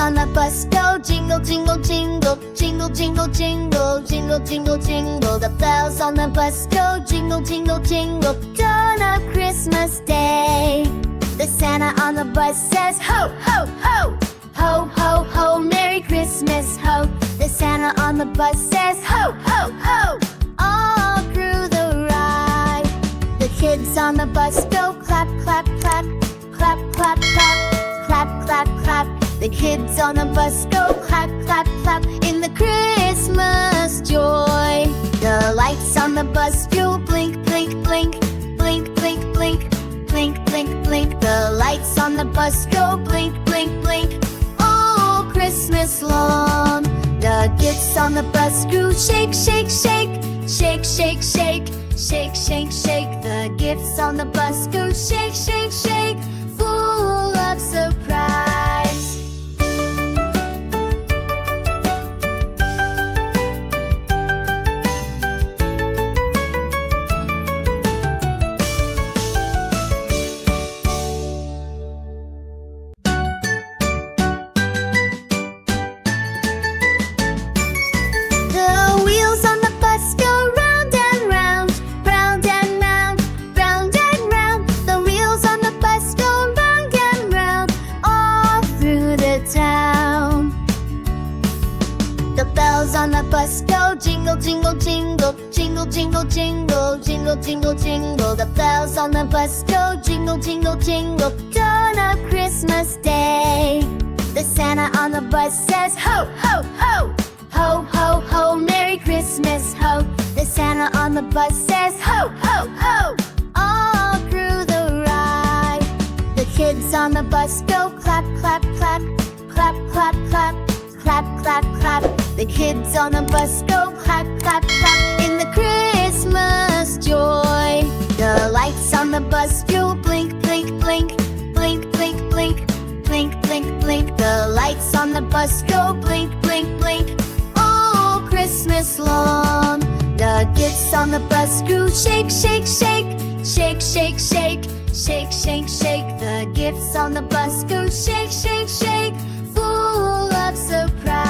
on the bus go jingle, jingle, jingle, jingle, jingle, jingle, jingle, jingle, jingle. The bells on the bus go jingle, jingle, jingle. Dawn of Christmas Day. The Santa on the bus says ho, ho, ho, ho, ho, ho, Merry Christmas, ho. The Santa on the bus says ho, ho, ho, all through the ride. The kids on the bus go clap, clap, clap, clap, clap, clap, clap, clap, clap. The kids on the bus go clap, clap, clap in the Christmas joy. The lights on the bus go blink, blink, blink, blink, blink, blink, blink, blink, blink. The lights on the bus go blink, blink, blink all Christmas long. The gifts on the bus go shake, shake, shake, shake, shake, shake, shake, shake, shake. The gifts on the bus go shake, shake, shake, full of surprise. The wheels on the bus go round and round, round and round, round and round. The wheels on the bus go round and round, all through the town. The bells on the bus go jingle, jingle, jingle, jingle, jingle, jingle, jingle, jingle, jingle. The bells on the bus go jingle, jingle, jingle. Dawn of Christmas Day. The Santa on the bus says ho, ho, ho, ho, ho, ho, Merry Christmas, ho. The Santa on the bus says ho, ho, ho, all through the ride. The kids on the bus go clap, clap, clap, clap, clap, clap, clap, clap, clap. The kids on the bus go clap, clap, clap in the Christmas joy. The lights on the bus go blink, blink, blink, blink, blink, blink, blink, blink, blink. The lights on the bus go blink, blink, blink all Christmas long. The gifts on the bus go shake, shake, shake, shake, shake, shake, shake, shake, shake. The gifts on the bus go shake, shake, shake, full of surprise.